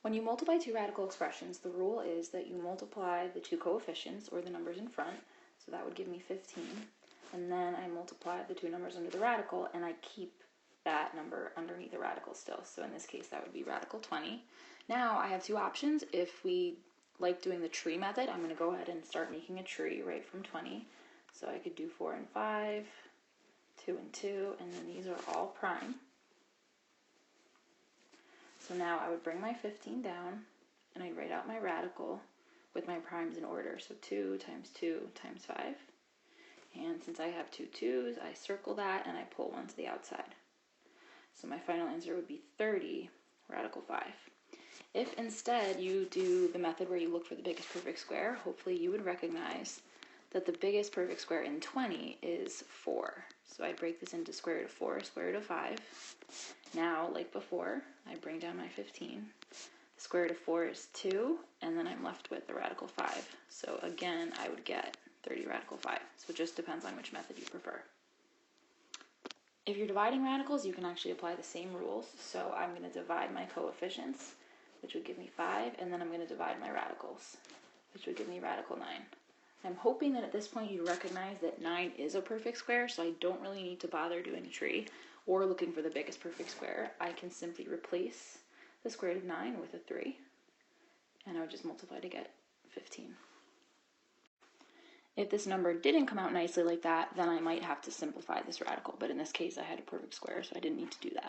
When you multiply two radical expressions, the rule is that you multiply the two coefficients, or the numbers in front, so that would give me 15, and then I multiply the two numbers under the radical, and I keep that number underneath the radical still. So in this case, that would be radical 20. Now I have two options. If we like doing the tree method, I'm going to go ahead and start making a tree right from 20. So I could do 4 and 5, 2 and 2, and then these are all prime. So now I would bring my 15 down, and I'd write out my radical with my primes in order. So 2 times 2 times 5. And since I have two 2's, I circle that and I pull one to the outside. So my final answer would be 30 radical 5. If instead you do the method where you look for the biggest perfect square, hopefully you would recognize that the biggest perfect square in 20 is 4. So I'd break this into square root of 4, square root of 5. Now, like before, I bring down my 15. The square root of 4 is 2, and then I'm left with the radical 5. So again, I would get 30 radical 5. So it just depends on which method you prefer. If you're dividing radicals, you can actually apply the same rules. So I'm going to divide my coefficients, which would give me 5, and then I'm going to divide my radicals, which would give me radical 9. I'm hoping that at this point you recognize that 9 is a perfect square, so I don't really need to bother doing a tree or looking for the biggest perfect square. I can simply replace the square root of 9 with a 3, and I would just multiply to get 15. If this number didn't come out nicely like that, then I might have to simplify this radical, but in this case I had a perfect square, so I didn't need to do that.